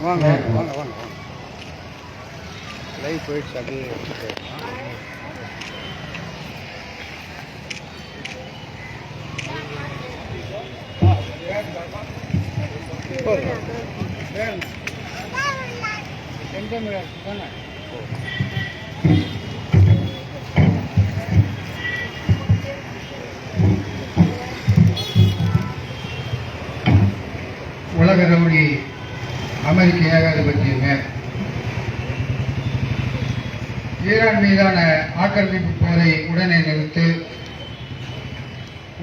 வாங்க வாங்க வாங்க வாங்க லைவ் போயிடுச்சு அப்படியே உலக ரவுடி அமெரிக்க ஏகாதிபத்தியமே ஈரான் மீதான ஆக்கிரமிப்பு போரை உடனே நிறுத்து,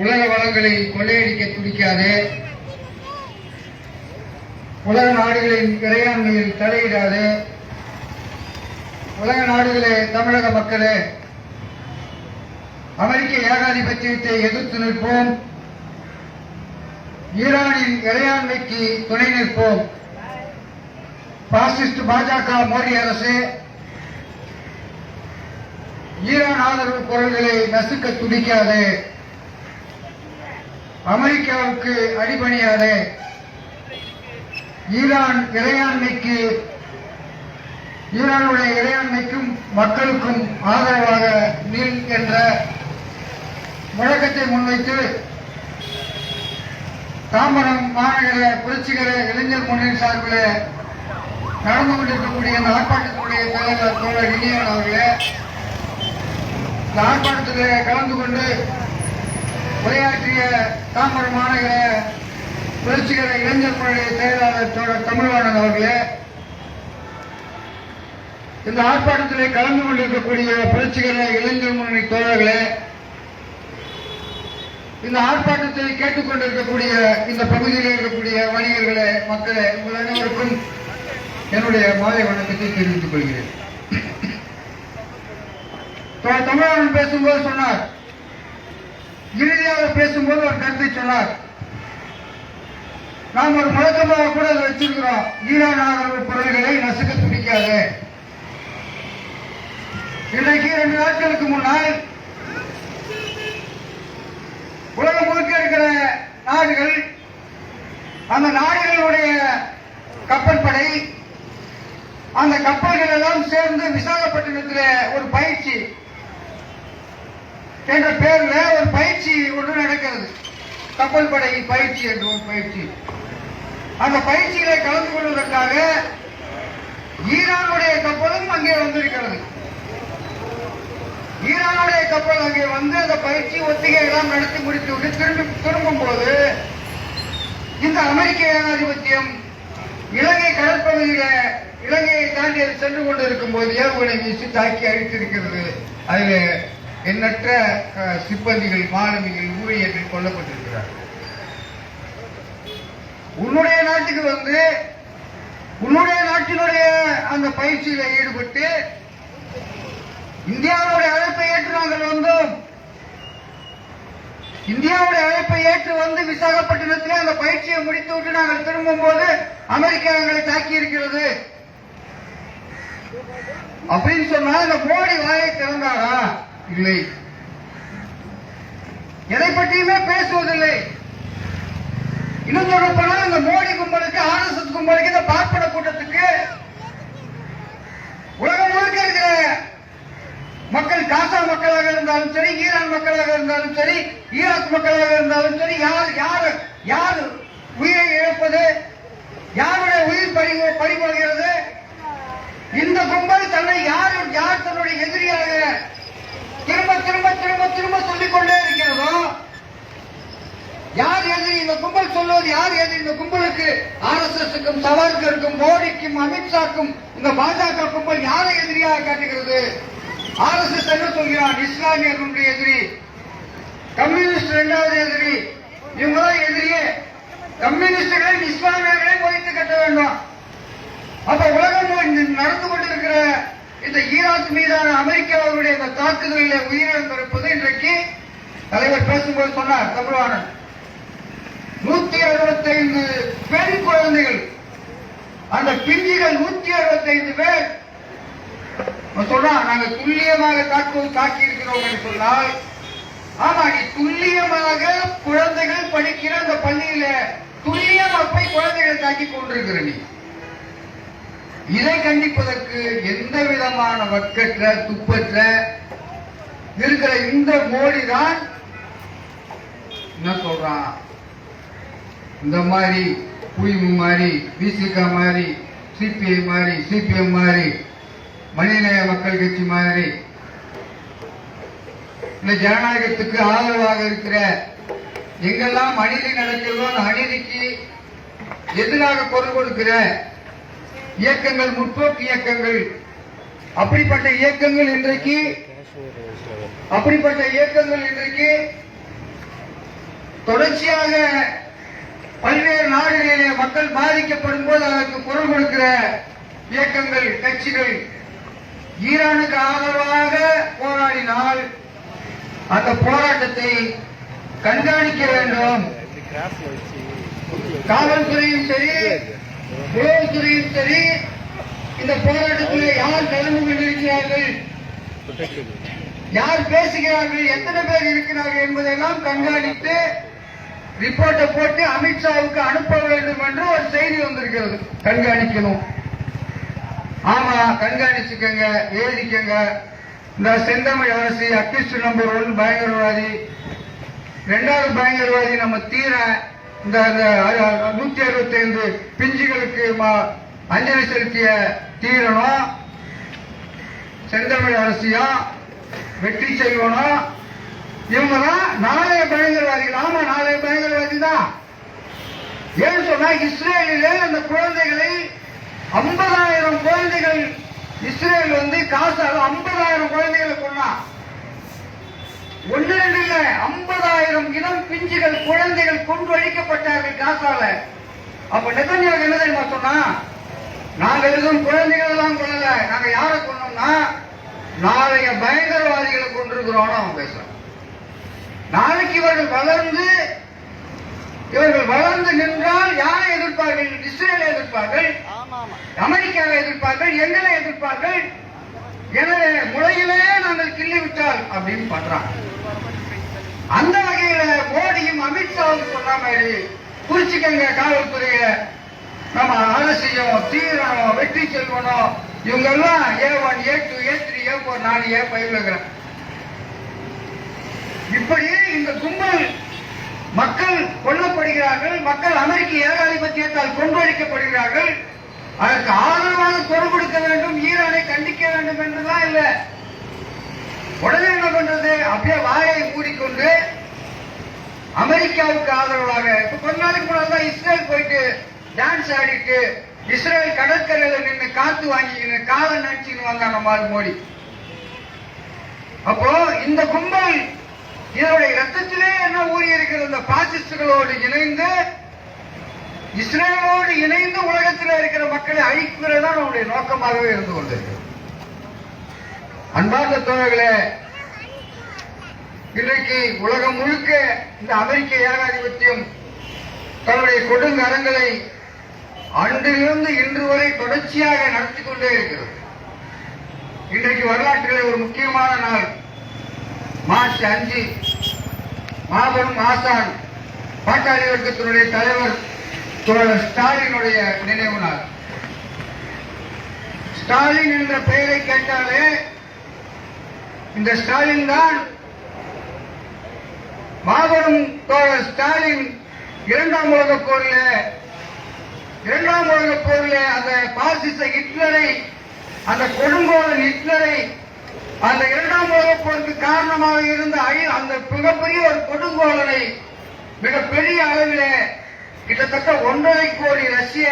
உலக வளங்களை கொள்ளையடிக்க துடிக்காதே, உலக நாடுகளின் இறையாண்மையில் தலையிடாதே, உலக நாடுகளே, தமிழக மக்களே, அமெரிக்க ஏகாதிபத்தியத்தை எதிர்த்து நிற்போம், ஈரானின் இறையாண்மைக்கு துணை நிற்போம். பாசிஸ்ட் பாஜக மோடி அரசு ஈரான் ஆதரவு குரல்களை நசுக்க துடிக்காதே, அமெரிக்காவுக்கு அடிபணியாதே, ஈரானுடைய இறையாண்மைக்கும் மக்களுக்கும் ஆதரவாக நில் என்ற முழக்கத்தை முன்வைத்து தாம்பரம் மாநகர புரட்சிகர இளைஞர் முன்னணி சார்பில் நடந்து கொண்டிருக்கக்கூடிய இந்த ஆர்ப்பாட்டத்தினுடைய தலைவர் தோழர் இனியன் அவர்களே, இந்த ஆர்ப்பாட்டத்தில் கலந்து கொண்டு உரையாற்றிய தாம்பரம் மாநகர புரட்சிகர இளைஞர் முன்னணி செயலாளர் தோழர் தமிழ்வாணன் அவர்களே, இந்த ஆர்ப்பாட்டத்தில் கலந்து கொண்டிருக்கக்கூடிய புரட்சிகர இளைஞர் முன்னணி தோழர்களே, இந்த ஆர்ப்பாட்டத்தை கேட்டுக் கொண்டிருக்கக்கூடிய இந்த பகுதியில் இருக்கக்கூடிய வணிகர்களே, மக்களே, உங்கள் அனைவருக்கும் என்னுடைய மாலை வணக்கத்தை தெரிவித்துக் கொள்கிறேன். தமிழன் பேசும்போது சொன்னார், இறுதியாக பேசும்போது ஒரு கருத்தை சொன்னார். நாம் ஒரு முழக்கமாக கூட வச்சிருக்கிறோம், ஈரான் ஆதரவு பொருள்களை நசுக்க துடிக்காது. இன்றைக்கு 2 நாட்களுக்கு முன்னால் உலகம் முழுக்க இருக்கிற நாடுகள், அந்த நாடுகளுடைய கப்பல் படை, அந்த கப்பல்கள் எல்லாம் சேர்ந்து விசாகப்பட்டினத்தில் ஒரு பயிற்சி என்ற பெயரில் ஒரு பயிற்சி ஒன்று நடக்கிறது. கப்பல் படை பயிற்சி என்ற ஒரு பயிற்சி. அந்த பயிற்சியிலே கலந்து கொள்வதற்காக ஈரானுடைய கப்பலும் அங்கே வந்திருக்கிறது. ஈரானுடைய கப்பல் அங்கே வந்து அந்த பயிற்சி ஒத்திகை எல்லாம் நடத்தி முடித்துவிட்டு திரும்பும் போது இந்த அமெரிக்க ஏகாதிபத்தியம் இலங்கை கடற்பகுதியில இலங்கையை தாண்டி அது சென்று கொண்டு இருக்கும் போது ஏவுகணை வீசி தாக்கி அழித்திருக்கிறது. அதில் எண்ணற்ற சிப்பந்திகள், மாணவிகள், ஊழியர்கள் கொல்லப்பட்டிருக்கிறார். உன்னுடைய நாட்டுக்கு வந்து உன்னுடைய நாட்டினுடைய அந்த பயிற்சியில ஈடுபட்டு இந்தியாவுடைய அழைப்பை ஏற்று நாங்கள் வந்தோம். இந்தியாவுடைய அழைப்பை ஏற்று வந்து விசாகப்பட்டினத்தில் அந்த பயிற்சியை முடித்துவிட்டு நாங்கள் திரும்பும் போது அமெரிக்கா எங்களை தாக்கி இருக்கிறது அப்படின்னு சொன்னா இந்த மோடி வாயை திறந்தாரா? இல்லை, எதை பற்றியுமே பேசுவதில்லை. இன்னும் சொல்ல போனா இந்த மோடி கும்பலுக்கு, RSS கும்பலுக்கு, இந்த பார்ப்பன கூட்டத்துக்கு உலகம் முழுக்க இருக்கிற மக்கள், காசா மக்களாக இருந்தாலும் சரி, ஈரான் மக்களாக இருந்தாலும் சரி, ஈராக் மக்களாக இருந்தாலும் சரி, யார் உயிரை இழப்பது, யாருடைய உயிர் பறிபோகிறது, இந்த கும்பல் தன்னை யார் தன்னுடைய எதிரியாக திரும்ப திரும்ப திரும்ப திரும்ப சொல்லிக் கொண்டே இருக்கிறதோ, யார் எதிரி இந்த கும்பல் சொல்வது, யார் எதிரி இந்த கும்பலுக்கு, RSSக்கும், சவார்கருக்கும், மோடிக்கும், அமித்ஷாக்கும் இந்த பாஜக கும்பல் யாரை எதிரியாக காட்டுகிறது? RSS என்ன சொல்கிறான்? இஸ்லாமியர்களுடைய எதிரி, கம்யூனிஸ்ட் 2வது எதிரி, இவங்கதான் எதிரியே. கம்யூனிஸ்டுகளை இஸ்லாமியர்களை ஒழித்து கட்ட வேண்டும். அப்ப உலகம் நடந்து கொண்டிருக்கிற இந்த ஈராக் மீதான அமெரிக்காவுடைய இந்த தாக்குதலில் உயிரிழந்திருப்பது இன்றைக்கு தலைவர் பேசும்போது சொன்னார் தமிழ்வாணன், 165 பெண் குழந்தைகள், அந்த பிஞ்சிகள் 165 பேர் சொன்னா நாங்க துல்லியமாக தாக்கி இருக்கிறோம் என்று சொன்னால், ஆமா, நீ துல்லியமாக குழந்தைகள் படிக்கிற அந்த பள்ளியில துல்லியமா போய் குழந்தைகளை தாக்கி கொண்டிருக்கிற நீ இதை கண்டிப்பதற்கு எந்த விதமான வக்கற்ற துப்பற்ற இருக்கிற இந்த மோடி தான் என்ன சொல்றான், இந்த மாதிரி புய்மு மாதிரி, பிசிக மாதிரி, சிபிஐ மாதிரி, சிபிஎம் மாதிரி, மனிதநேய மக்கள் கட்சி மாதிரி, இந்த ஜனநாயகத்துக்கு ஆதரவாக இருக்கிற எங்கெல்லாம் அநீதி நடக்கிறதோ அந்த அநீதிக்கு எதிராக குரல் கொடுக்கிற இயக்கங்கள், முற்போக்கு இயக்கங்கள், அப்படிப்பட்ட இயக்கங்கள் இன்றைக்கு தொடர்ச்சியாக பல்வேறு நாடுகளிலே மக்கள் பாதிக்கப்படும் போது அதற்கு குரல் கொடுக்கிற இயக்கங்கள், கட்சிகள் ஈரானுக்கு ஆதரவாக போராடினால் அந்த போராட்டத்தை கண்காணிக்க வேண்டும். காவல்துறையும் சரி, உளவுத்துறையும் சரி, இந்த போராட்டத்தில் யார் கலந்து கொண்டிருக்கிறார்கள், யார் பேசுகிறார்கள், எத்தனை பேர் இருக்கிறார்கள் என்பதெல்லாம் கண்காணித்து ரிப்போர்ட்டை போட்டு அமித்ஷாவுக்கு அனுப்ப வேண்டும் என்று ஒரு செய்தி வந்திருக்கிறது. கண்காணிக்கணும். ஆமா, கண்காணிச்சுக்கங்க, எழுதிக்கங்க. இந்த செந்தமிழ் அரசு அக்யூஸ்ட் நம்பர் 1 பயங்கரவாதி, 2வது பயங்கரவாதி நம்ம தீர இந்த 165 பிஞ்சுகளுக்கு அஞ்சலி செலுத்திய தீரனும், செந்தமிழ் அரசியும், வெற்றி செல்வனும், இவங்கதான் நாளைய பயங்கரவாதிகள். ஆமா, நாளைய பயங்கரவாதி தான். ஏன்னு சொன்னா இஸ்ரேலிலே அந்த குழந்தைகளை 50,000 குழந்தைகள், இஸ்ரேல் காசால 50,000 குழந்தைகளை கொண்டா. 1 2 இல்ல, 50,000 இளம் பிஞ்சுகள் குழந்தைகள் கொண்டு அழிக்கப்பட்டார்கள் காசால. அப்ப நெதன்யாகு என்ன தெரியுமா சொன்னா, நாங்க எதுவும் குழந்தைகள் எல்லாம் கொள்ளல, நாங்க யாரை கொண்டோம்னா நாளைய பயங்கரவாதிகளை கொண்டிருக்கிறோம் அவன் பேசுறான். நாளைக்கு இவர்கள் வளர்ந்து நின்றால் யாரை எதிர்ப்பார்கள்? இஸ்ரேலை எதிர்ப்பார்கள், அமெரிக்காவை எதிர்ப்பார்கள், எங்களை எதிர்ப்பார்கள். எனவே முளையிலே நாங்கள் கிள்ளி விட்டால் அப்படின்னு பண்றாங்க. அந்த வகையில மோடியும் அமித்ஷாவும் சொன்ன மாதிரி குறிச்சிக்கங்க, காவல்துறைய நம்ம அரசியும் தீரனும், வெற்றி செல்வனும், இவங்க எல்லாம் A1 A2 A3 A4 நான் A5 இருக்கிறேன். இப்படி இந்த கும்பல் மக்கள் கொல்லப்படுகிறார்கள், மக்கள் அமெரிக்க ஏகாதிபத்தியத்தால் கொன்றொழிக்கப்படுகிறார்கள். அதற்கு ஆதரவாக குரல் கொடுக்க வேண்டும், ஈரானை கண்டிக்க வேண்டும் என்றுதான் இல்ல. உடனே என்ன பண்றது, அப்படியே வாயை மூடிக்கொண்டு அமெரிக்காவுக்கு ஆதரவாக இப்ப கொஞ்ச நாளைக்கு முன்னாடி இஸ்ரேல் போயிட்டு டான்ஸ் ஆடிட்டு இஸ்ரேல் கடற்கரையில நின்று காத்து வாங்கிக்கின்னு காலை நினைச்சுன்னு வந்தாங்க மோடி. அப்போ இந்த கும்பல் இதனுடைய ரத்தத்திலே என்ன ஊறி இருக்கிற இந்த பாசிஸ்டுகளோடு இணைந்து, இஸ்ரேலோடு இணைந்து உலகத்தில் இருக்கிற மக்களை அழிக்கிறதுதான் அவருடைய நோக்கமாகவே இருந்து கொண்டிருக்கிறது. அன்பார்ந்த தோழர்களே, இன்றைக்கு உலகம் முழுக்க இந்த அமெரிக்க ஏகாதிபத்தியம் தன்னுடைய கொடுங்கரங்களை அன்றிலிருந்து இன்று வரை தொடர்ச்சியாக நடத்தி கொண்டே இருக்கிறது. இன்றைக்கு வரலாற்றில் ஒரு முக்கியமான நாள், மார்ச் 5, மாபெரும் ஆசான் பாட்டாளி வர்க்கத்தினுடைய தலைவர் தோழர் ஸ்டாலினுடைய நினைவு நாள். ஸ்டாலின் என்ற பெயரை கேட்டாலே இந்த ஸ்டாலின் தான் மாபெரும் தோழர் ஸ்டாலின் இரண்டாம் உலகப் போரிலே அந்த பாசிச ஹிட்லரை, அந்த கொடுங்கோலன் ஹிட்லரை, அந்த 2ஆம் உலகப் போருக்கு காரணமாக இருந்த அந்த மிகப்பெரிய ஒரு கொடுங்கோலனை மிகப்பெரிய அளவிலே கிட்டத்தட்ட 1.5 கோடி ரஷ்ய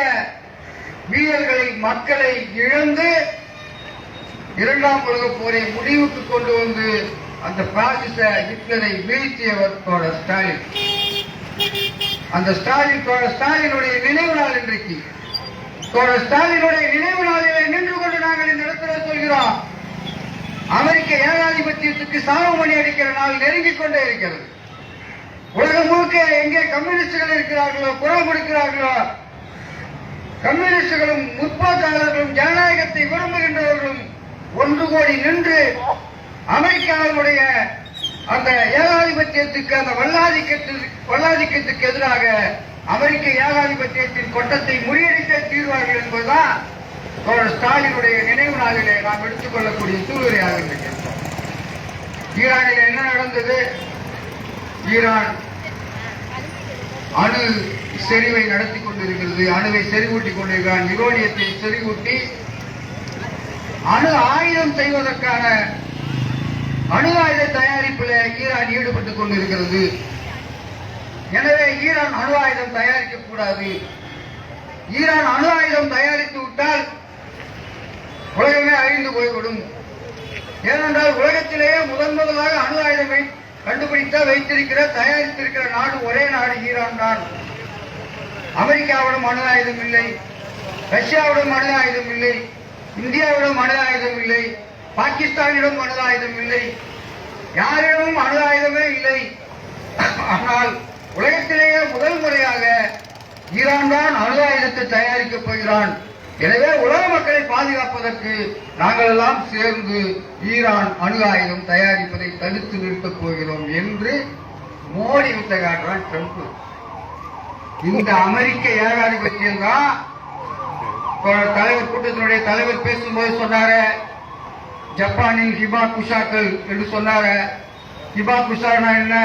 வீரர்களை, மக்களை இழந்து 2ஆம் உலகப் போரை முடிவுக்கு கொண்டு வந்து அந்த பாசிச ஹிட்லரை வீழ்த்தியவர் தோழர் ஸ்டாலின். அந்த ஸ்டாலினுடைய நினைவு நாள் இன்றைக்கு. தோழர் ஸ்டாலினுடைய நினைவு நாளிலே நின்று கொண்டு நாங்கள் இந்த இடத்துல சொல்கிறோம், அமெரிக்க ஏகாதிபத்தியத்துக்கு சாவு மணி அடிக்கிற நாள் நெருங்கிக் கொண்டே இருக்கிறது. உலகம் முழுக்க எங்கே கம்யூனிஸ்டுகள் இருக்கிறார்களோ, குரல் கொடுக்கிறார்களோ, கம்யூனிஸ்டுகளும் முற்போக்காளர்களும் ஜனநாயகத்தை விரும்புகின்றவர்களும் 1 கோடி நின்று அமெரிக்காவினுடைய அந்த ஏகாதிபத்தியத்துக்கு, அந்த வல்லாதிக்கத்துக்கு எதிராக அமெரிக்க ஏகாதிபத்தியத்தின் கொட்டத்தை முறியடிக்க தீர்வார்கள் என்பதுதான் தோழர் ஸ்டாலினுடைய நினைவு நாளிலே நாம் எடுத்துக் கொள்ளக்கூடிய சூழ்நிலையாக இருக்கிறோம். ஈரானில் என்ன நடந்தது? ஈரான் அணு செறிவை நடத்தி கொண்டிருக்கிறது. அணுவை செறிவூட்டிக் கொண்டிருக்கிறான். யுரேனியத்தை செறிவூட்டி அணு ஆயுதம் செய்வதற்கான அணு ஆயுத தயாரிப்பில் ஈரான் ஈடுபட்டுக் கொண்டிருக்கிறது. எனவே ஈரான் அணு ஆயுதம் தயாரிக்க கூடாது. ஈரான் அணு ஆயுதம் தயாரித்து விட்டால் உலகமே அழிந்து போய்விடும். ஏனென்றால் உலகத்திலேயே முதலாக அணு ஆயுதங்களை கண்டுபிடித்த வைத்திருக்கிற தயாரித்திருக்கிற நாடு ஒரே நாடு ஈரான் தான். அமெரிக்காவிடம் அணு ஆயுதம் இல்லை, ரஷ்யாவிடம் அணு ஆயுதம் இல்லை, இந்தியாவிடம் அணு ஆயுதம் இல்லை, பாகிஸ்தானிடம் அணு ஆயுதம் இல்லை, யாரிடமும் அணு ஆயுதமே இல்லை. ஆனால் உலகத்திலேயே முதல் முறையாக ஈரான் தான் அணு ஆயுதத்தை தயாரிக்கப் போகிறான். எனவே உலக மக்களை பாதுகாப்பதற்கு நாங்கள் எல்லாம் சேர்ந்து ஈரான் அணு ஆயுதம் தயாரிப்பதை தடுத்து நிறுத்தப் போகிறோம் என்று மோடி விட்ட காட்டுறான் ட்ரம்ப். இந்த அமெரிக்க ஏகாதிபத்தியம் தான் தலைவர் கூட்டத்தினுடைய தலைவர் பேசும்போது சொன்னாரு, ஜப்பானின் ஹிபா குஷாக்கள் என்று சொன்னாரு. ஹிபா குஷானா என்ன?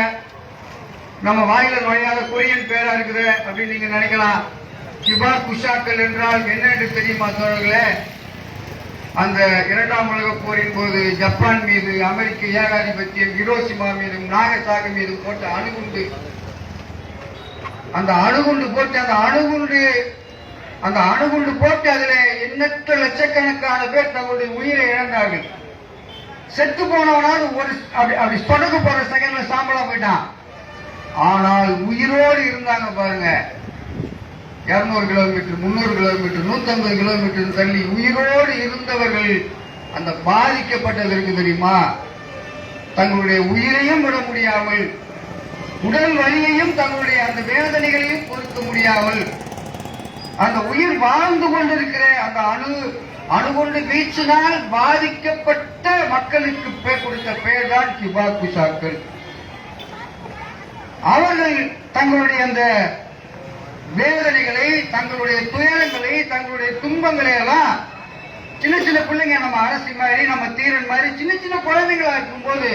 நம்ம வாயில நுழையாத கொரியன் பேரா இருக்குது அப்படின்னு நீங்க நினைக்கலாம். ஹிபா குஷாக்கள் என்றால் என்ன என்று தெரியுமா தோழர்களே? அந்த இரண்டாம் உலக போரின் போது ஜப்பான் மீது அமெரிக்க ஏகாதிபத்தியம் ஹிரோஷிமா மீதும் நாகசாகி மீதும் போட்ட அணுகுண்டு, அந்த அணுகுண்டு போட்டு அதுல எண்ணற்ற லட்சக்கணக்கான பேர் தங்களுடைய உயிரை இழந்தார்கள். செத்து போனவனாவது அப்படி சொடக்கு போற செகண்ட்ல சாம்பலா போயிட்டான். ஆனால் உயிரோடு இருந்தாங்க பாருங்க. 200 கிலோமீட்டர், 300 கிலோமீட்டர், 150 கிலோமீட்டர் தள்ளி உயிரோடு இருந்தவர்கள் அந்த பாதிக்கப்பட்டதற்கு தெரியுமா, தங்களுடைய உயிரையும் விட முடியாமல், உடல் வலியையும் தங்களுடைய அந்த வேதனைகளையும் பொறுக்க முடியாமல், அந்த உயிர் வாழ்ந்து கொண்டிருக்கிற அந்த அணுகுண்டு வீச்சினால் பாதிக்கப்பட்ட மக்களுக்கு கொடுத்த பெயர் தான் ஹிபா குஷாக்கள். அவர்கள் தங்களுடைய அந்த வேதனைகளை, தங்களுடைய துயரங்களை, தங்களுடைய துன்பங்களை எல்லாம் சின்ன சின்ன பிள்ளைங்க, நம்ம அரசி மாதிரி, நம்ம தீரன் மாதிரி சின்ன சின்ன குழந்தைகளா இருக்கும்போது,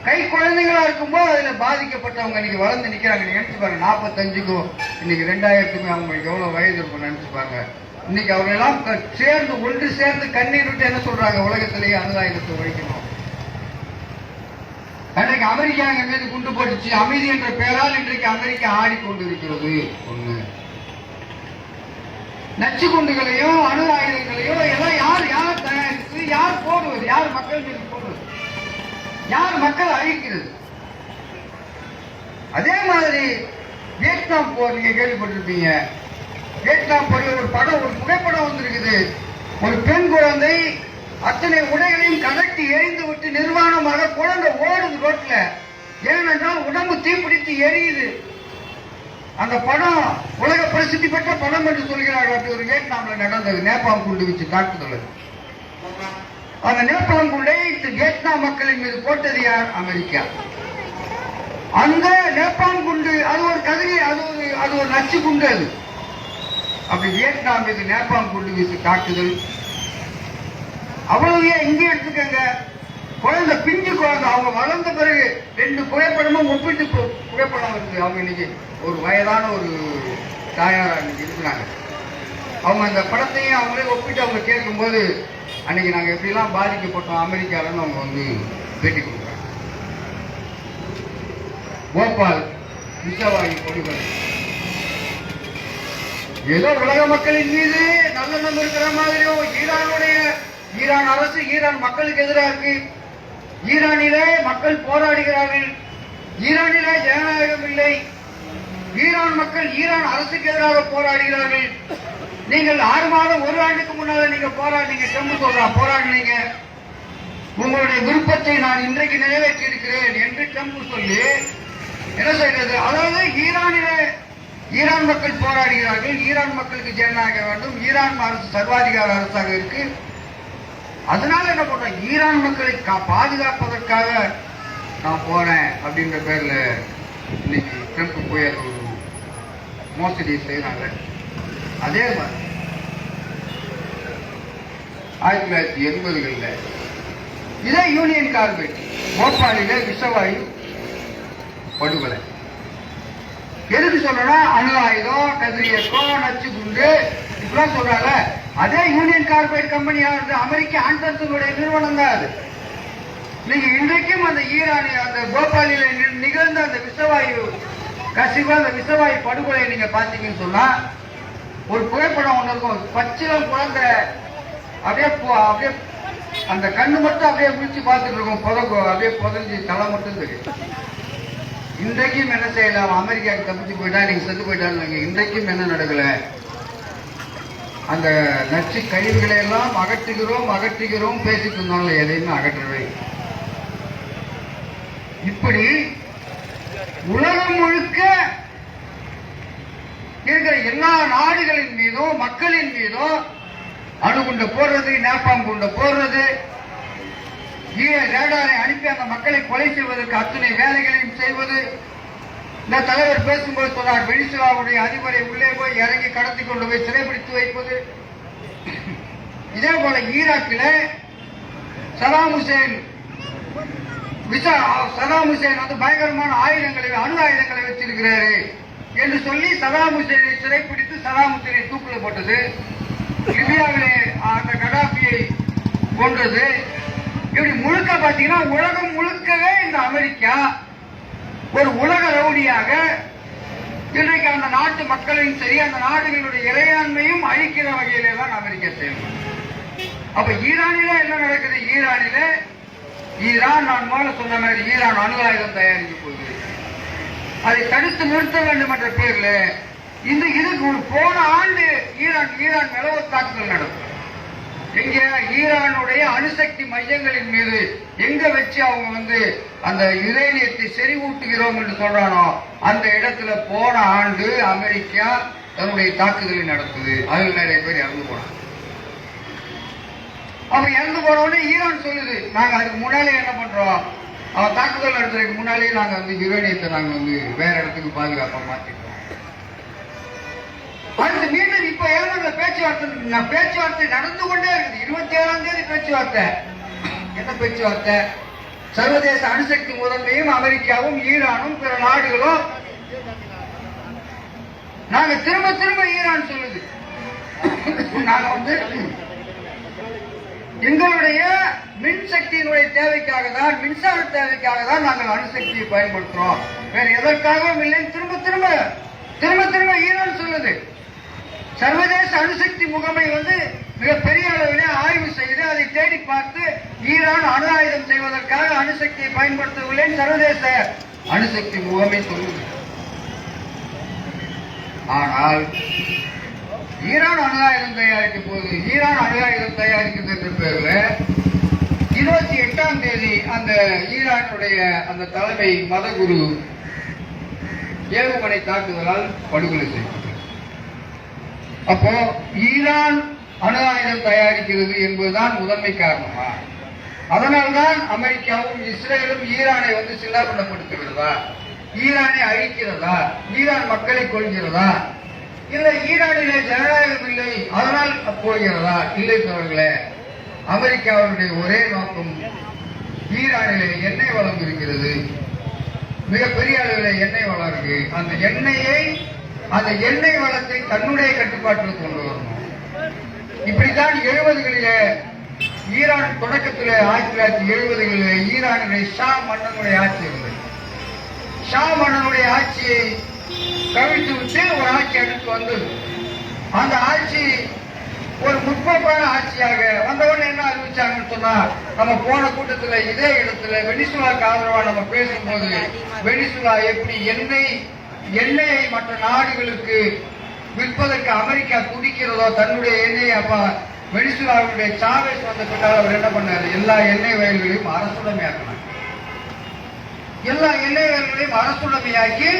கை குழந்தைகளா இருக்கும்போது அதுல பாதிக்கப்பட்டவங்க இன்னைக்கு வளர்ந்து நிக்கிறாங்க. நினைச்சு பாருங்க, 45க்கும் இன்னைக்கு 2000க்குமே அவங்களுக்கு எவ்வளவு வயது இருக்கும் நினைச்சு பாருங்க. இன்னைக்கு அவங்க எல்லாம் சேர்ந்து ஒன்று சேர்ந்து கண்ணீர் விட்டு என்ன சொல்றாங்க, உலகத்திலேயே அணு ஆயுதத்தை ஒழிக்கணும். அன்றைக்கு அமெரிக்கா எங்க மீது குண்டு போட்டுச்சு, அமைதி என்ற பெயரால் இன்றைக்கு அமெரிக்கா ஆடிக்கொண்டிருக்கிறது. ஒண்ணு, நச்சு குண்டுகளையும் அணு ஆயுதங்களையும் எல்லாம் யார் தயாரித்து, யார் போடுவது, யார் மக்கள் மீது போடுவது, யார் மக்கள் அழிக்கிறது. அதே மாதிரி வியட்நாம் போர் நீங்க கேள்விப்பட்டிருப்பீங்க. வியட்நாம் போர் ஒரு புகைப்படம் வந்திருக்குது. ஒரு பெண் குழந்தை அத்தனை உடைகளையும் கலட்டி எரிந்து விட்டு நிர்வாணமாக குழந்தை ஓடுது ரோட்ல. ஏனென்றால் உடம்பு தீப்பிடித்து எரியுது. அந்த படம் உலக பிரசித்தி பெற்ற படம் என்று சொல்கிறார்கள். அப்படி ஒரு வியட்நாம்ல நடந்தது நேபாள் குண்டு வச்சு தாக்குதல். அந்த நேபாள் குண்டை வியட்நாம் மக்களின் மீது போட்டது யார்? அமெரிக்கா. அந்த நேபாள் குண்டு அது ஒரு கதிரி, அது ஒரு நச்சு குண்டு. அது அப்படி வியட்நாம் மீது நேபாள் குண்டு வீசி தாக்குதல். அவ்வளவு இங்கே எடுத்துக்கங்க, குழந்தை, பிஞ்சு குழந்தை, அவங்க வளர்ந்த பிறகு 2 புகைப்படமும் ஒப்பிட்டு புகைப்படம் இருக்கு. அவங்க இன்னைக்கு ஒரு வயதான ஒரு தாயாரா இன்னைக்கு இருக்கிறாங்க. அவங்க அந்த படத்தையும் அவங்களே ஒப்பிட்டு அவங்க கேட்கும்போது, அன்னைக்கு நாங்க எப்படி எல்லாம் பாதிக்கப்பட்டோம் அமெரிக்காலன்னு அவங்க வந்து பேட்டி கொடுக்குறாங்க. போபால் விஷவாயு கொடுக்கிறது ஏதோ உலக மக்களின் மீது நல்லெண்ணம் இருக்கிற மாதிரியும் ஈரான் அரசு ஈரான் மக்களுக்கு எதிராக இருக்கு. ஈரானிலே மக்கள் போராடுகிறார்கள். ஈரானிலே ஜனநாயகம் இல்லை. ஈரான் மக்கள் ஈரான் அரசுக்கு எதிராக போராடுகிறார்கள். நீங்கள் 6 மாதம் 1 ஆண்டுக்கு முன்னால நீங்க போராடினீங்க. ட்ரம்ப் சொல்றா, போராடினீங்க, உங்களுடைய விருப்பத்தை நான் இன்றைக்கு நிறைவேற்றி இருக்கிறேன் என்று ட்ரம்ப் சொல்லி என்ன செய்கிறது? அதாவது ஈரான் மக்கள் போராடுகிறார்கள். ஈரான் மக்களுக்கு ஜனநாயகம் வேண்டும். ஈரான் அரசு சர்வாதிகார அரசாக இருக்கு. அதனால என்ன பண்றோம், ஈரான் மக்களை பாதுகாப்பதற்காக நான் போறேன் அப்படின்ற பேர்ல இன்னைக்கு ட்ரம்ப் போய் ஒரு மோசடி செய்யறாங்க. அதே மாதிரி 1980களில் இதே யூனியன் கார்பைட் போபாலிலே விஷவாயு படுகொலை. எதுக்கு சொல்றா? அணு ஆயுதம், கதிரியக்கம், நச்சு குண்டு இப்பெல்லாம் சொல்றாங்க. அதே யூனியன் கார்பைட் கம்பெனியா இருந்து அமெரிக்க ஆண்டர்சனுடைய நிறுவனம் தான் அது. நீங்க இன்றைக்கும் அந்த ஈரானிய அந்த போபாலில நிகழ்ந்த அந்த விஷவாயு கசிவு, அந்த விஷவாயு படுகொலை நீங்க பாத்தீங்கன்னு சொன்னா ஒரு புகைப்படம் ஒண்ணு இருக்கும். பச்சிலம் குழந்தை அப்படியே அப்படியே அந்த கண்ணு மட்டும் அப்படியே முடிச்சு பார்த்துட்டு இருக்கும். அப்படியே புதஞ்சு தலை மட்டும் தெரியும். இன்றைக்கும் என்ன செய்யலாம்? அமெரிக்காவுக்கு தப்பிச்சு போயிட்டா, நீங்க செத்து போயிட்டான்னு இன்றைக்கும் என்ன நடக்கல? அந்த நச்சு கழிவுகளை எல்லாம் அகற்றுகிறோம் பேசிட்டு இருந்தாலும் எதையுமே அகற்றவே. இப்படி உலகம் முழுக்க இருக்கிற எல்லா நாடுகளின் மீதும் மக்களின் மீதும் அணுகுண்ட போடுறது, நேப்பாம் குண்ட போடுறது, ரேடாரை அனுப்பி அந்த மக்களை கொலை செய்வதற்கு அத்தனை வேலைகளையும் செய்வது. இந்த தலைவர் பேசும்போது சொன்னார், வெனிசுலாவுடைய அதிபரை உள்ளே போய் இறங்கி கடத்தி கொண்டு போய் சிறைபிடித்து வைப்பது. இதே போல ஈராக்கில் சதாம் ஹுசேன் வந்து பயங்கரமான ஆயுதங்களை, அணு ஆயுதங்களை வச்சிருக்கிறாரு என்று சொல்லி சதாம் ஹுசேனை சிறைப்பிடித்து சதாம் ஹுசேனை தூக்குல போட்டது. லிபியாவிலே அந்த கடாபியை கொன்றது. இப்படி முழுக்க பாத்தீங்கன்னா உலகம் முழுக்கவே இந்த அமெரிக்கா ஒரு உலக ரவுடியாக இன்றைக்கு அந்த நாட்டு மக்களையும் சரி, அந்த நாடுகளுடைய இறையாண்மையும் அழிக்கிற வகையிலே தான் அமெரிக்கா செயல்படும். அப்ப ஈரானில என்ன நடக்குது? ஈரான் நான் முதல்ல சொன்ன மாதிரி ஈரான் அணு ஆயுதம் தயாரிக்க போகுது. அதை தடுத்து நிறுத்த வேண்டும் என்ற பேர்ல இதுக்கு போன ஆண்டு ஈரான் மேல ஒரு தாக்குதல் நடக்கும். எங்க? ஈரானுடைய அணுசக்தி மையங்களின் மீது எங்க வச்சு அவங்க வந்து அந்த யுரேனியத்தை செறிவூட்டுகிறோம் என்று சொல்றானோ அந்த இடத்துல போன ஆண்டு அமெரிக்கா தன்னுடைய தாக்குதலை நடத்துது. அதில் நிறைய பேர் இறந்து போனாங்க. அப்ப இறந்து போனோடனே ஈரான் சொல்லுது, நாங்க அதுக்கு முன்னாலே என்ன பண்றோம், அவன் தாக்குதல் நடத்துறதுக்கு முன்னாலேயே நாங்க வந்து யுரேனியத்தை நாங்க வந்து வேற இடத்துக்கு பாதுகாப்பா மாத்திட்டோம். அடுத்து மீண்டும் இப்ப ஏழு பேச்சுவார்த்தை நடந்து கொண்டே இருக்குது. 27ஆம் தேதி பேச்சுவார்த்தை. என்ன பேச்சுவார்த்தை? சர்வதேச அணுசக்தி முதன்மையும் அமெரிக்காவும் ஈரானும் பிற நாடுகளும். நாங்க திரும்ப ஈரான் சொல்லுது, நாங்க வந்து எங்களுடைய மின்சக்தியினுடைய தேவைக்காக தான், மின்சார தேவைக்காக தான் நாங்கள் அணுசக்தியை பயன்படுத்துறோம், வேற எதற்காகவும் இல்லை. திரும்ப ஈரான் சொல்லுது. சர்வதேச அணுசக்தி முகமை வந்து மிகப்பெரிய அளவிலே ஆய்வு செய்து அதை தேடி பார்த்து ஈரான் அணு ஆயுதம் செய்வதற்காக அணுசக்தியை பயன்படுத்தவில்லை சர்வதேச அணுசக்தி முகமை சொல்லுது. ஆனால் ஈரான் அணு ஆயுதம் தயாரிக்கும் போது, ஈரான் அணு ஆயுதம் தயாரிக்கிறது என்ற பேர்ல 28ஆம் தேதி அந்த ஈரானுடைய அந்த தலைமை மதகுரு ஏவுகணை தாக்குதலால் படுகொலை செய்யப்பட்டது. அப்போ ஈரான் அணு ஆயுதம் தயாரிக்கிறது என்பதுதான் முதன்மை காரணமா? அதனால்தான் அமெரிக்காவும் இஸ்ரேலும் ஈரானை வந்து சின்னாபின்னப்படுத்துகிறதா, ஈரானை அழிக்கிறதா, ஈரான் மக்களை கொள்கிறதா, இல்லை ஈரானிலே ஜனநாயகம் இல்லை அதனால் போகிறதா? இல்லை தோழர்களே, அமெரிக்காவுடைய ஒரே நோக்கம் ஈரானிலே எண்ணெய் வளம் இருக்கிறது, மிகப்பெரிய அளவில் எண்ணெய் வளம் இருக்கு. அந்த எண்ணெய் வளத்தை தன்னுடைய கட்டுப்பாட்டில் கொண்டு வரணும். இப்படித்தான் 70களிலே ஈரான் தொடக்கத்தில் 1970களிலே ஈரானுடைய ஷா மன்னனுடைய ஆட்சி இருந்தது. ஷா மன்னனுடைய ஆட்சியை கவிழ்த்து விட்டு ஒரு ஆட்சி அடுத்து வந்தது. அந்த ஆட்சி ஒரு முற்போக்கான ஆட்சியாக வந்தவுடனே என்ன அறிவிச்சாங்கன்னு சொன்னா, நம்ம போன கூட்டத்தில் இதே இடத்துல வெனிசுலாக்கு ஆதரவா நம்ம பேசும்போது, வெனிசுலா எப்படி எண்ணெயை மற்ற நாடுகளுக்கு விற்பதற்கு அமெரிக்கா துடிக்கிறதோ தன்னுடைய எண்ணெயை, அப்ப வெனிசுலாவுடைய சாவேஸ் வந்த பின்னால் அவர் என்ன பண்ணாரு, எல்லா எண்ணெய் வயல்களையும் அரசுடைமையாக்கினார். எல்லா எண்ணெய் வயல்களையும் அரசுடைமையாக்கி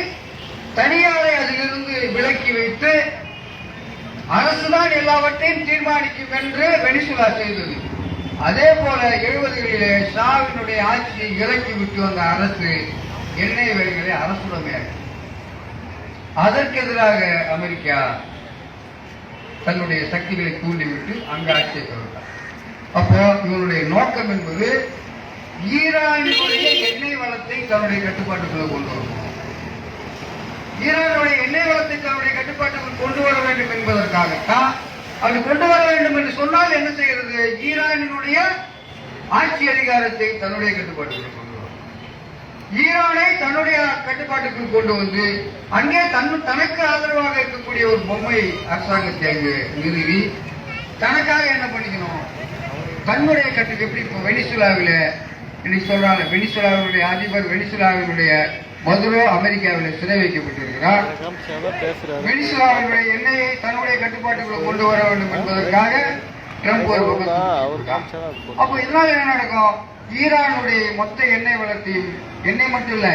தனியாரை அதிலிருந்து விலக்கி வைத்து அரசுதான் எல்லாவற்றையும் தீர்மானிக்கும் என்று வெனிசுலா செய்தது. அதே போல 70களிலே ஷாவினுடைய ஆட்சியை இறக்கி விட்டு வந்த அரசு எண்ணெய் வயல்களை அரசுடைமையாக்கி, அதற்கு எதிராக அமெரிக்கா தன்னுடைய சக்திகளை தூண்டிவிட்டு அங்கு ஆட்சியை தொடர்ந்தார். அப்போ இவருடைய நோக்கம் என்பது ஈரானுடைய எண்ணெய் வளத்தை தன்னுடைய கட்டுப்பாட்டுக்குள்ள கொண்டு வரும். ஈரானுடைய எண்ணெய் வளத்தை தன்னுடைய கட்டுப்பாட்டுக்குள் கொண்டு வர வேண்டும் என்பதற்காகத்தான். அப்படி கொண்டு வர வேண்டும் என்று சொன்னால் என்ன செய்கிறது? ஈரானினுடைய ஆட்சி அதிகாரத்தை தன்னுடைய கட்டுப்பாட்டுக்குள் கொண்டு வரும். ஈரானை தன்னுடைய கட்டுப்பாட்டுக்குள் கொண்டு வந்து அங்கே தனக்கு ஆதரவாக இருக்கக்கூடிய ஒரு பொம்மை அரசாங்கத்தை அங்கு நிறுவி தனக்காக என்ன பண்ணிக்கணும்? தன்னுடைய கட்டுக்கு எப்படி இப்போ வெனிசுலாவில் இன்னைக்கு சொல்றாங்க, வெனிசுலாவினுடைய அதிபர் வெனிசுலாவினுடைய மதுரோ அமெரிக்காவில் சிறை வைக்கப்பட்டிருக்கிறார். வெனிசுலாவினுடைய எண்ணெயை தன்னுடைய கட்டுப்பாட்டுக்குள்ள கொண்டு வர வேண்டும் என்பதற்காக ட்ரம்ப் ஒரு பக்கம். அப்போ இதனால என்ன நடக்கும்? ஈரானுடைய மொத்த எண்ணெய் வளர்த்தையும், எண்ணெய் மட்டும் இல்ல,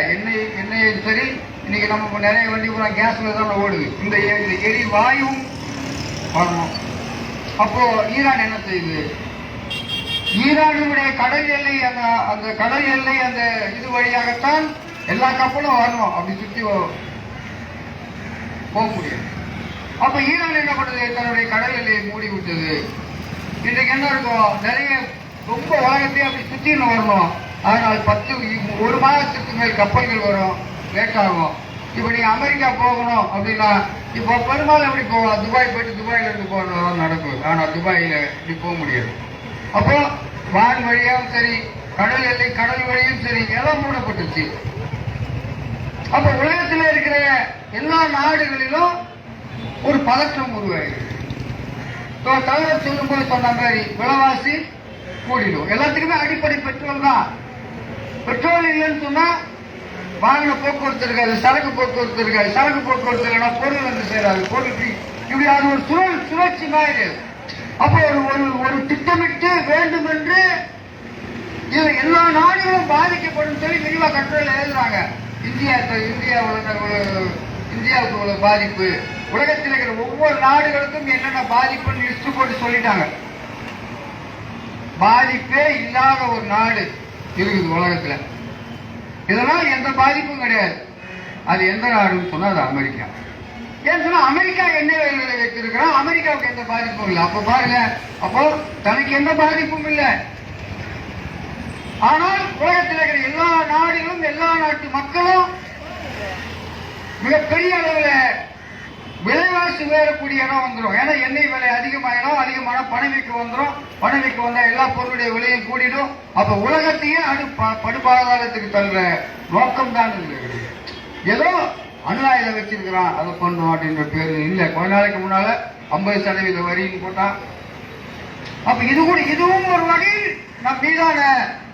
எண்ணெயும் சரி, இன்னைக்கு நம்ம நிறைய வண்டி பூரா கேஸ்ல தான் ஓடுது. இந்த எரிவாயுவும் வரணும். அப்போ ஈரான் என்ன செய்யுது? ஈரானுடைய கடல் எல்லை, அந்த கடல் எல்லை அந்த இது வழியாகத்தான் எல்லா கப்பலும் வரணும். அப்படி சுத்தி போக முடியும். அப்ப ஈரான் என்ன பண்ணுது? தன்னுடைய கடல் எல்லையை மூடி விட்டது. இன்றைக்கு என்ன இருக்கும்? நிறைய ரொம்ப உலகத்தையே அப்படி சுத்தின்னு வரணும். அதனால் 1 மாதத்துக்கு மேல் கப்பல்கள் வரும், லேட் ஆகும். இப்ப நீங்க அமெரிக்கா போகணும் அப்படின்னா இப்போ பெரும்பாலும் எப்படி போகலாம்? துபாய் போயிட்டு துபாயில இருந்து போகணும் நடக்கும். ஆனா துபாயில இப்படி போக முடியாது. அப்போ வான் வழியாவும் சரி, கடல் எல்லை கடல் வழியும் சரி, எல்லாம் மூடப்பட்டுச்சு. அப்ப உலகத்தில் இருக்கிற எல்லா நாடுகளிலும் ஒரு பதற்றம் உருவாயிருக்கு. தலைவர் சொல்லும் போது சொன்ன மாதிரி விலைவாசி கூடிடும். எல்லாத்துக்குமே அடிப்படை பெட்ரோல் தான். பெட்ரோல் இல்லைன்னு சொன்னா வாகன போக்குவரத்து இருக்காது, சரக்கு போக்குவரத்து இருக்காது. சரக்கு போக்குவரத்து இல்லைன்னா பொருள் வந்து சேராது. பொருள் இப்படி அது ஒரு சுழற்சி மாதிரி. அப்போ ஒரு திட்டமிட்டு வேண்டும் என்று எல்லா நாடுகளும் பாதிக்கப்படும் சொல்லி விரிவா கட்டுரையில் எழுதுறாங்க. இந்தியாவுக்கு உள்ள பாதிப்பு, உலகத்தில் இருக்கிற ஒவ்வொரு நாடுகளுக்கும் என்னென்ன பாதிப்புன்னு லிஸ்ட் போட்டு சொல்லிட்டாங்க. பாதிப்பே இல்லாத ஒரு நாடு இருக்குது உலகத்துல. இதெல்லாம் எந்த பாதிப்பும் கிடையாது. அது எந்த நாடுன்னு சொன்னா அது அமெரிக்கா. ஏன்னு சொன்னா அமெரிக்கா எண்ணெய் விலைகளை வைத்திருக்கிறோம், அமெரிக்காவுக்கு எந்த பாதிப்பும் இல்லை. அப்ப பாருங்க, அப்போ தனக்கு எந்த பாதிப்பும் இல்லை. ஆனால் உலகத்தில் இருக்கிற எல்லா நாடுகளும் எல்லா நாட்டு மக்களும் மிகப்பெரிய அளவில் விலைவாசி உயரக்கூடிய இடம் வந்துடும். ஏன்னா எண்ணெய் விலை அதிகமாயிடும், அதிகமான பணவீக்கு வந்துடும். பணவீக்கு வந்தா எல்லா பொருளுடைய விலையும் கூடிடும். அப்ப உலகத்தையே படுபாதாரத்துக்கு தள்ளுற நோக்கம் தான் இருக்குது. ஏதோ அணு ஆயுதம் வச்சிருக்கிறான், அதை பண்ணும் அப்படின்ற பேரு இல்ல. கொஞ்ச நாளைக்கு முன்னால 50% வரின்னு போட்டான். அப்ப இதுவும் ஒரு வகையில் நம் மீதான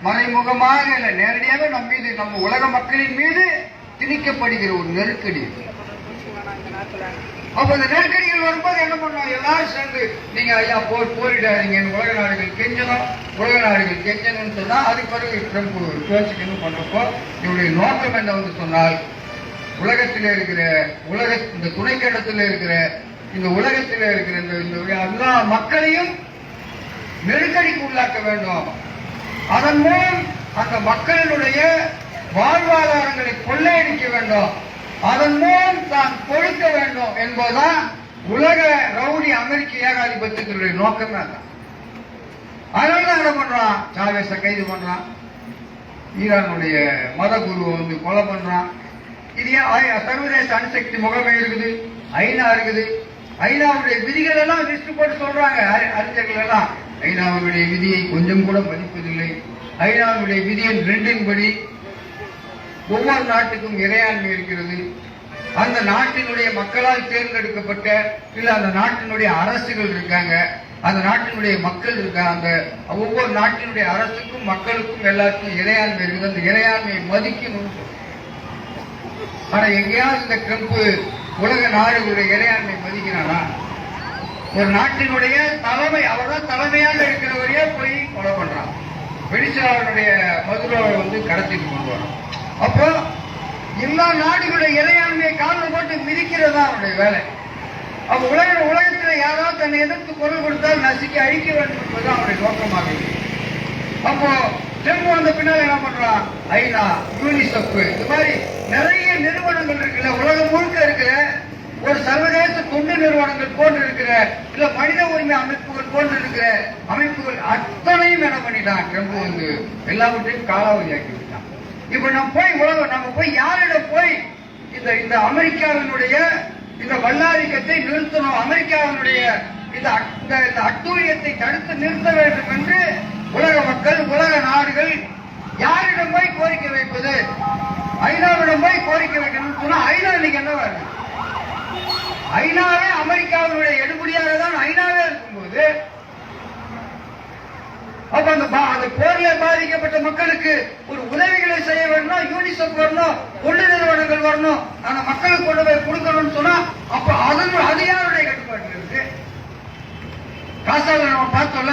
மறைமுகமாக இல்ல நேரடியாக நம் மீது, நம்ம உலக மக்களின் மீது திணிக்கப்படுகிற ஒரு நெருக்கடி. அப்ப இந்த நெருக்கடிகள் வரும்போது என்ன பண்ணோம்? எல்லாரும் சேர்ந்து நீங்க ஐயா போரிடாதீங்க, உலக நாடுகள் கெஞ்சணும், உலக நாடுகள் கெஞ்சணும்னு சொன்னா அதுக்கு பிறகு ட்ரம்ப் யோசிக்கணும் பண்றப்போ இவருடைய நோக்கம் என்ன வந்து சொன்னால், உலகத்தில் இருக்கிற இந்த துணைக்கண்டத்தில் இருக்கிற இந்த உலகத்தில் இருக்கிற இந்த எல்லா மக்களையும் நெருக்கடிக்கு உள்ளாக்க வேண்டும். அதன் மூலம் அந்த மக்களினுடைய வாழ்வாதாரங்களை கொள்ளையடிக்க வேண்டும். அதன் மூலம் தான் கொழுக்க வேண்டும் என்பதுதான் உலக ரவுடி அமெரிக்க ஏகாதிபத்தியத்தினுடைய நோக்கமே. அதனால என்ன பண்றான்? சாவேஸை கைது பண்றான், ஈரானுடைய மத குருவை வந்து கொலை பண்றான். இது சர்வதேச அணுசக்தி முகமை இருக்குது, ஐநா இருக்குது. ஐநாவுடைய விதிகள் எல்லாம் லிஸ்ட் போட்டு சொல்றாங்க அறிஞர்கள் எல்லாம். ஐநாவுடைய விதியை கொஞ்சம் கூட மதிப்பதில்லை. ஐநாவுடைய விதியின் 2 படி ஒவ்வொரு நாட்டுக்கும் இறையாண்மை இருக்கிறது. அந்த நாட்டினுடைய மக்களால் தேர்ந்தெடுக்கப்பட்ட இல்ல அந்த நாட்டினுடைய அரசுகள் இருக்காங்க, அந்த நாட்டினுடைய மக்கள் இருக்காங்க. அந்த ஒவ்வொரு நாட்டினுடைய அரசுக்கும் மக்களுக்கும் எல்லாருக்கும் இறையாண்மை இருக்குது. அந்த இறையாண்மையை மதிக்கணும். ஆனா எங்கேயாவது இந்த ட்ரம்ப் உலக நாடுகளுடைய இறையாண்மை மதிக்கிறானா? ஒரு நாட்டினுடைய தலைமை, அவர்தான் தலைமையாக இருக்கிறவரையே போய் கொலை பண்றான். வெனிசுலாவுடைய மதுரோவை வந்து கடத்திட்டு கொண்டு வரோம். அப்போ எல்லா நாடுகளுடைய இறையாண்மையை காலில் போட்டு மிதிக்கிறதா அவருடைய வேலை. அப்ப உலகத்தில் யாராவது தன்னை எதிர்த்து குரல் கொடுத்தால் நசுக்கி அழிக்க வேண்டும் என்பதுதான் அவருடைய நோக்கமாக இருக்கு. அப்போ ட்ரம்ப் வந்த பின்னால் என்ன பண்றான்? ஐநா, யூனிசெஃப், இது மாதிரி நிறைய நிறுவனங்கள் இருக்குல்ல, உலகம் முழுக்க இருக்கிற ஒரு சர்வதேச தொண்டு நிறுவனங்கள் போன்று இருக்கிற இல்ல மனித உரிமை அமைப்புகள் போன்று இருக்கிற அமைப்புகள் அத்தனையும் என்ன பண்ணிட்டான் ட்ரம்ப் வந்து எல்லாவற்றையும் காலாவதியாக்கி விட்டான். இப்ப நம்ம போய் யாரிடம் போய் இந்த அமெரிக்காவினுடைய இந்த வல்லாதிக்கத்தை நிறுத்தணும், அமெரிக்காவினுடைய இந்த அட்டூழியத்தை தடுத்து நிறுத்த வேண்டும் என்று உலக மக்கள் உலக நாடுகள் யாரிடம் போய் கோரிக்கை வைப்பது? ஐநாவிடம் போய் கோரிக்கை வைக்கணும்னு சொன்னா ஐநா இன்னைக்கு என்னவா இருக்கு? ஐநாவே அமெரிக்காவினுடைய எடுபடியாக தான் ஐநாவே இருக்கும்போது அப்ப அந்த போர்ல பாதிக்கப்பட்ட மக்களுக்கு ஒரு உதவிகளை செய்ய வேணும், யூனிசெஃப் வரணும், தொண்டு நிறுவனங்கள் வரணும், அந்த மக்களுக்கு கொண்டு போய் கொடுக்கணும்னு சொன்னா அப்ப அது யாருடைய கட்டுப்பாடு இருக்கு? காசால நம்ம பார்த்தோம்ல,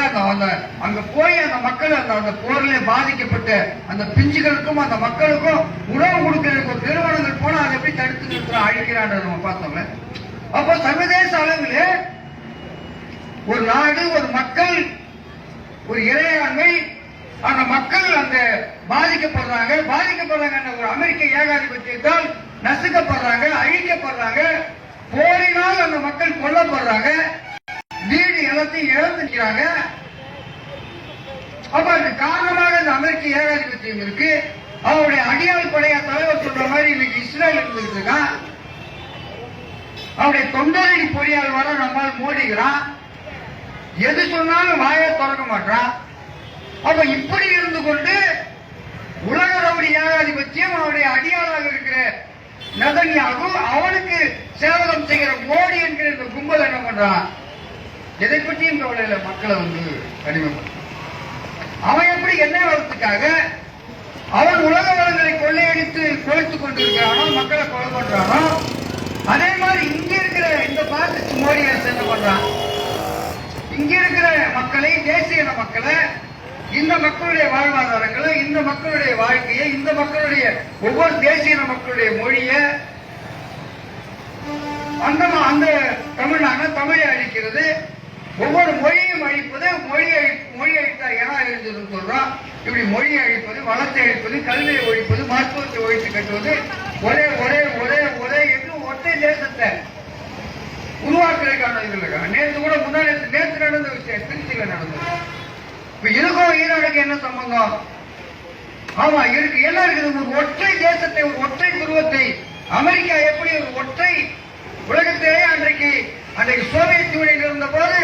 அங்க போய் அந்த மக்கள் அந்த போர்ல பாதிக்கப்பட்ட அந்த பிஞ்சுகளுக்கும் அந்த மக்களுக்கும் உணவு கொடுக்கிறதுக்கு ஒரு நிறுவனங்கள் போனா அதை எப்படி தடுத்து நிறுத்த அழிக்கிறான் நம்ம பார்த்தோம்ல. அப்ப சர்வதேச அளவில் ஒரு நாடு, ஒரு மக்கள், ஒரு இறையாண்மை, அந்த மக்கள் அந்த பாதிக்கப்படுறாங்க ஒரு அமெரிக்க ஏகாதிபத்தியத்தால் நசுக்கப்படுறாங்க, அழிக்கப்படுறாங்க, போரினால் அந்த மக்கள் கொல்லப்படுறாங்க, வீடு எல்லாத்தையும் இழந்துக்கிறாங்க. அப்ப அதுக்கு காரணமாக இந்த அமெரிக்க ஏகாதிபத்தியம் இருக்கு. அவருடைய அடியாள் படைய தலைவர் சொல்ற மாதிரி இன்னைக்கு இஸ்ரேல் இருந்துட்டு இருக்கான். அவருடைய தொண்டரடி பொறியால் வர நம்மால் மோடிக்கிறான். எது சொன்னாலும் வாயை திறக்க மாட்டான். அப்ப இப்படி இருந்து கொண்டு உலக ரவுடி ஏகாதிபத்தியம் அவருடைய அடியாளாக இருக்கிற நெதன்யாகு அவனுக்கு சேவகம் செய்கிற மோடி என்கிற இந்த கும்பல் என்ன பண்றான்? எதை பற்றியும் கவலையில மக்களை வந்து அடிமைப்படுத்த அவன் எப்படி எண்ணெய் வளத்துக்காக அவன் உலக வளங்களை கொள்ளையடித்து குறைத்துக் கொண்டிருக்கிறானோ, மக்களை கொலை பண்றானோ, அதே மாதிரி இங்க இருக்கிற இந்த பாசிஸ்ட் மோடி அரசு என்ன பண்றான்? இங்க இருக்கிற மக்களை, தேசிய மக்களை, இந்த மக்களுடைய வாழ்வாதாரங்களை, இந்த மக்களுடைய வாழ்க்கையை, இந்த மக்களுடைய ஒவ்வொரு தேசிய மக்களுடைய மொழிய அந்த தமிழ்நாடு தமிழை அழிக்கிறது, ஒவ்வொரு மொழியும் அழிப்பது, மொழி அழித்தா என எழுந்தது சொல்றோம். இப்படி மொழியை அழிப்பது, வளத்தை அழிப்பது, கல்வியை ஒழிப்பது, மருத்துவத்தை ஒழித்து கட்டுவது, ஒரே ஒரே ஒரே ஒரே என்று ஒற்றை தேசத்தை உருவாக்குறதுக்கான இது இல்ல. நேற்று கூட நேற்று நடந்த விஷயம் திருச்சியில நடந்தது. இப்ப இருக்கும் ஈரானுக்கு என்ன சம்பந்தம்? ஆமா இருக்கு, என்ன இருக்குது? ஒரு ஒற்றை தேசத்தை, ஒரு ஒற்றை துருவத்தை அமெரிக்கா எப்படி ஒரு ஒற்றை உலகத்திலேயே அன்றைக்கு சோவியத் யூனியன் இருந்த போது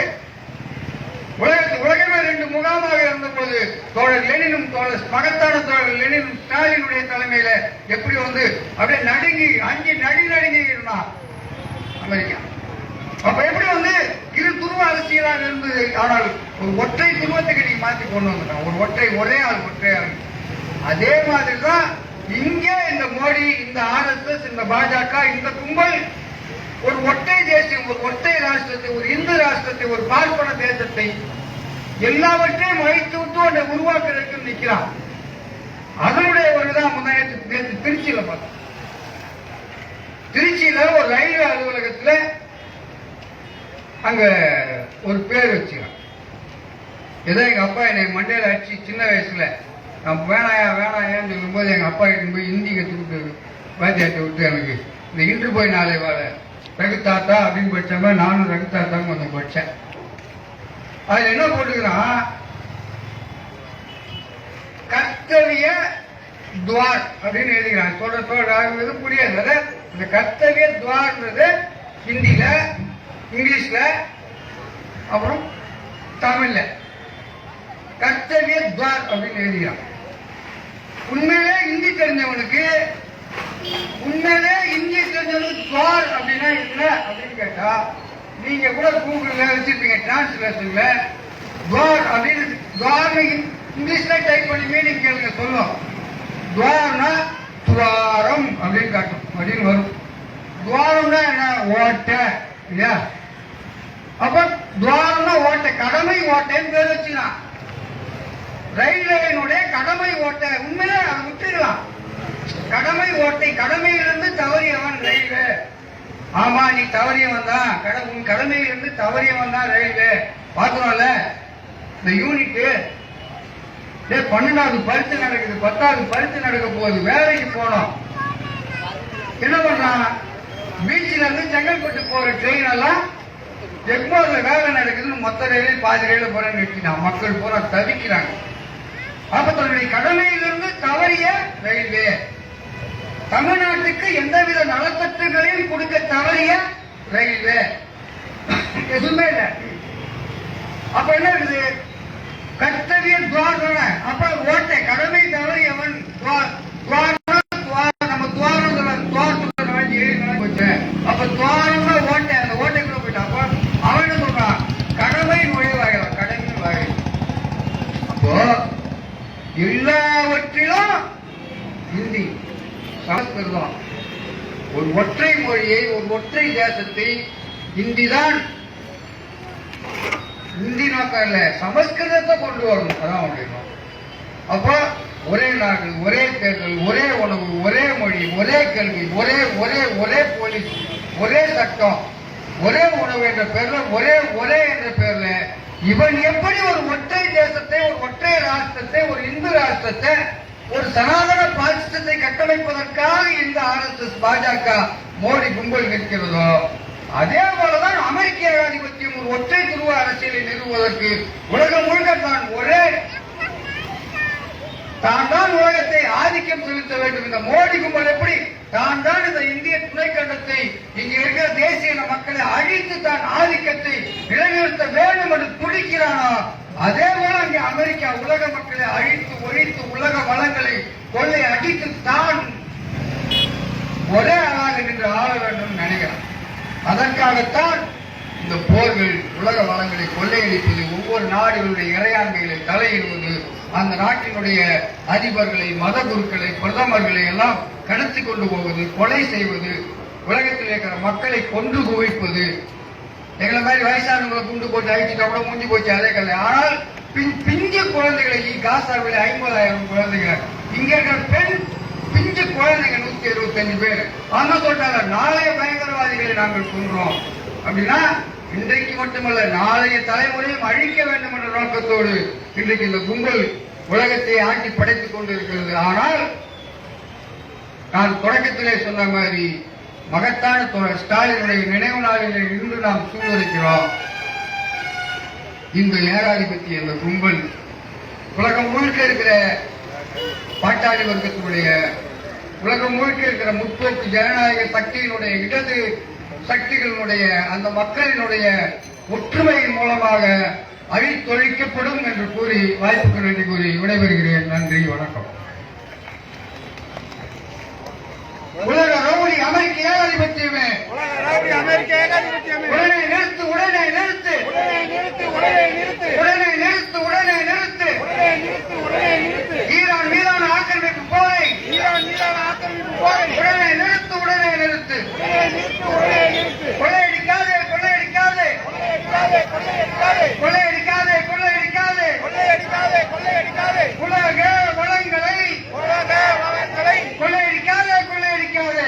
உலகமே ரெண்டு முகாமாக இருந்த போது தோழர் லெனினும் மகத்தான தோழர் லெனினும் ஸ்டாலினுடைய தலைமையில எப்படி வந்து அப்படியே நடுங்கி நடுங்கி இருந்தான் அமெரிக்கா. அப்ப எப்படி வந்து இரு துருவ அரசியலாக இருந்தது. ஆனால் ஒரு ஒற்றை துருவத்தை நீங்க மாற்றி கொண்டு வந்துட்டான். ஒரு ஒரே ஆள். அதே மாதிரிதான் இங்கே இந்த மோடி, இந்த RSS, இந்த பாஜக, இந்த கும்பல் ஒரு ஒற்றை தேசியம், ஒரு ஒற்றை ராஷ்டிரத்தை, ஒரு இந்து ராஷ்டிரத்தை, ஒரு பார்ப்பன தேசத்தை எல்லாவற்றையும் அழைத்து விட்டு அதை உருவாக்குறதுக்கு நிற்கிறான். அதனுடைய ஒரு தான் நேற்று திருச்சியில பார்த்தோம். திருச்சியில ஒரு ரயில்வே அலுவலகத்துல அங்க ஒரு பேர் வச்சுக்கிறான். ஏதோ எங்க அப்பா என்னை மண்டையில அடிச்சு சின்ன வயசுல நான் வேணாயான்னு சொல்லும் போது எங்க அப்பா கிட்ட போய் ஹிந்தி கற்றுக்கிட்டு வாத்தியாட்ட விட்டு எனக்கு இந்த இன்று போய் நாளை வாழ ரகுதாத்தா அப்படின்னு படிச்ச மாதிரி நானும் ரகுதாத்தான்னு கொஞ்சம் படிச்சேன். அதுல என்ன போட்டுக்கிறான்? கர்த்தவிய துவார் அப்படின்னு எழுதிக்கிறான். சொல்றது புரியாது. இந்த கர்த்தவிய துவார்ன்றது ஹிந்தியில, இங்கிலீஷ்ல, அப்புறம் தமிழ்ல கர்த்தவிய துவார் அப்படின்னு எழுதிக்கிறான். உண்மையிலே ஹிந்தி தெரிஞ்சவனுக்கு துவார் அப்படின்னா என்ன அப்படின்னு கேட்டா, நீங்க கூட கூகுள்ல வச்சிருப்பீங்க டிரான்ஸ்லேஷன்ல துவார் அப்படின்னு. துவார்னு இங்கிலீஷ்ல டைப் பண்ணி மீனிங் கேளுங்க, சொல்லும். துவார்னா துவாரம் அப்படின்னு காட்டும், அப்படின்னு வரும். துவாரம்னா என்ன? ஓட்டை இல்லையா? அப்ப துவாரம்னா ஓட்டை, கடமை ஓட்டைன்னு பேர் வச்சுக்கலாம். ரயில்வேனுடைய கடமை ஓட்டை. உண்மையிலே அதை விட்டுக்கலாம். கடமை ஓட்டை, கடமையிலிருந்து தவறியவன் ரயில்வே. ஆமா, நீ தவறியவன் தான், உன் கடமையிலிருந்து தவறியவன் தான் ரயில்வே. பாக்குறோம்ல இந்த யூனிட் 12வது பரிசு நடக்குது, 10வது பரிசு நடக்க போகுது, வேலைக்கு போனோம். என்ன பண்றான்? பீச்சில இருந்து செங்கல்பட்டு போற ட்ரெயின் எல்லாம் எக்மோர்ல வேலை நடக்குதுன்னு மொத்த ரயிலில் பாதி ரயில போற நிறுத்தினான். மக்கள் பூரா தவிக்கிறாங்க. அப்ப தன்னுடைய கடமையிலிருந்து தவறிய ரயில்வே, தமிழ்நாட்டுக்கு எந்தவித நலத்தட்டுகளையும் கொடுக்க தவறிய ரயில்வே, எதுவுமே இல்லை. அப்ப என்ன இருக்குது? கர்த்தவிய துவாரம். அப்ப ஓட்டை கடமை தவறியவன் நம்ம துவாரத்துல போச்சு. அப்ப துவாரம் ஓட்டை, அந்த ஓட்டைக்குள்ள போயிட்டான். அப்ப அவன் என்ன சொல்றான்? கடமை நுழைவாயிரம், கடமை வாயில். அப்போ எல்லாவற்றிலும் இந்தி, சமஸ்கிருதம், ஒரு ஒற்றை மொழியை, ஒரு ஒற்றை தேசத்தை, இந்திதான் இந்தி நோக்கம் இல்ல, சமஸ்கிருதத்தை கொண்டு வரணும். அதான் முடியும். அப்போ ஒரே நாடு, ஒரே தேர்தல், ஒரே உணவு, ஒரே மொழி, ஒரே கல்வி, ஒரே ஒரே ஒரே போலீஸ், ஒரே சட்டம், ஒரே உணவு என்ற பேர்ல, ஒரே ஒரே என்ற பேர்ல இவன் எப்படி ஒரு ஒற்றை தேசத்தை, ஒரு ஒற்றை ராஷ்டிரத்தை, ஒரு இந்து ராஷ்டிரத்தை, ஒரு சனாதன பாசிசத்தை கட்டமைப்பதற்காக இந்த RSS பாஜக மோடி கும்பல் நிற்கிறதோ, அதே போலதான் அமெரிக்க ஏகாதிபத்தியம் ஒரு ஒற்றை துருவ அரசியலை நிறுவுவதற்கு உலகம் முழுக்க தான் உலகத்தை ஆதிக்கம் செலுத்த வேண்டும். இந்த மோடி கும்பல் எப்படி தான் இந்த இந்திய துணைக்கண்டத்தை, இங்க இருக்கிற தேசிய மக்களை அழித்து தான் ஆதிக்கத்தை நிலைநிறுத்த வேண்டும் என்று துடிக்கிறானோ, அதே போல அங்கே அமெரிக்கா உலக மக்களை அழித்து ஒழித்து உலக வளங்களை கொள்ளை அடித்து தான் ஒரே ஆளாக நின்று ஆள வேண்டும் நினைக்கிறான். அதற்காகத்தான் இந்த போர்கள், உலக வளங்களை கொள்ளையடிப்பது, ஒவ்வொரு நாடுகளுடைய இறையாண்மைகளை தலையிடுவது, அந்த நாட்டினுடைய அதிபர்களை, மத குருக்களை, பிரதமர்களை எல்லாம் கடத்தி கொண்டு போவது, கொலை செய்வது, உலகத்தில் இருக்கிற மக்களை கொண்டு குவிப்பது. எங்களை மாதிரி வயசானவங்களை குண்டு போட்டு அழிச்சுட்டா கூட முடிஞ்சு போச்சு, அதே கதை. ஆனால் பிஞ்சு குழந்தைகளை, காசாவில் 50,000 குழந்தைகள், இங்க இருக்கிற பெண் பிஞ்சு குழந்தைங்க 125 பேர். ஆனா சொல்றாங்க, நாளைய பயங்கரவாதிகளை நாங்கள் கொன்றோம் அப்படின்னா, இன்றைக்கு மட்டுமல்ல நாளைய தலைமுறையும் அழிக்க வேண்டும் என்ற நோக்கத்தோடு இன்றைக்கு இந்த கும்பல் உலகத்தை ஆட்டி படைத்துக் கொண்டிருக்கிறது. ஆனால் நான் தொடக்கத்திலே சொன்ன மாதிரி மகத்தான ஸ்டாலினுடைய நினைவு நாளிலே இன்று நாம் சூழ்நிலைக்கிறோம். இந்த ஏகாதிபத்திய இந்த கும்பல் உலகம் முழுக்க இருக்கிற பாட்டாளி வர்க்கத்தினுடைய, உலகம் முழுக்க இருக்கிற முற்போக்கு ஜனநாயக சக்தியினுடைய, இடது சக்திகளினுடைய, அந்த மக்களினுடைய ஒற்றுமையின் மூலமாக அழித்தொழிக்கப்படும் என்று கூறி, வாய்ப்புக்கு நன்றி கூறி விடைபெறுகிறேன். நன்றி, வணக்கம். உலக ரவுடி அமெரிக்க ஏகாதிபத்தியமே, உடனே நிறுத்து, உடனே நிறுத்து, உடனே நிறுத்து, உடனே நிறுத்து, உடனே நிறுத்து, ஈரான் மீதான ஆக்கிரமிப்பு போரை உடனே நிறுத்து, உடனே நிறுத்து, கொள்ளையடிக்காதே, கொள்ளையடிக்காதே, கொள்ளையடிக்காதே, கொள்ளையடிக்காதே, உலக வளங்களை கொள்ளையடிக்காதே, கொள்ளையடிக்காதே,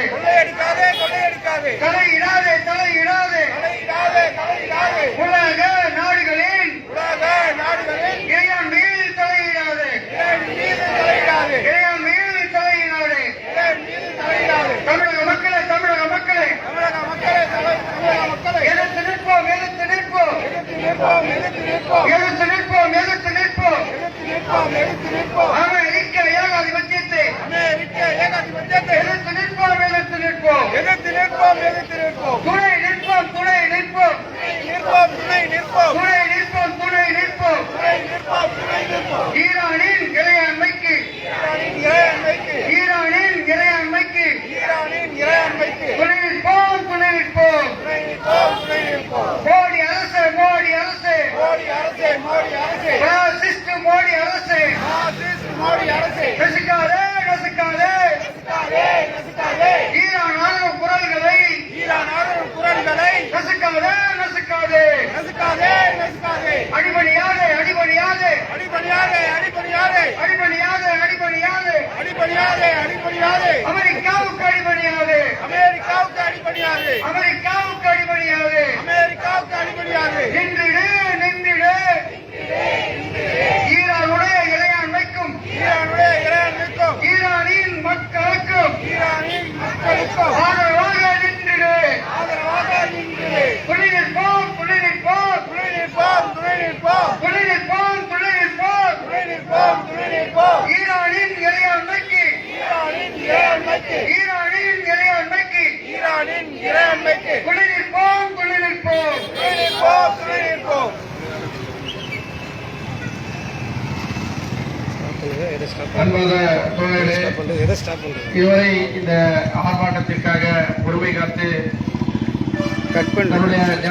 தலையிடாதே, தலையிடாதே, இறையாண்மைக்கு துணை நிற்போம் துணை நிற்போம் துணை நிற்போம் துணை நிற்போம். அன்பாத தோழர்களே, இதுவரை இந்த ஆர்ப்பாட்டத்திற்காக பொறுமை காத்து நம்முடைய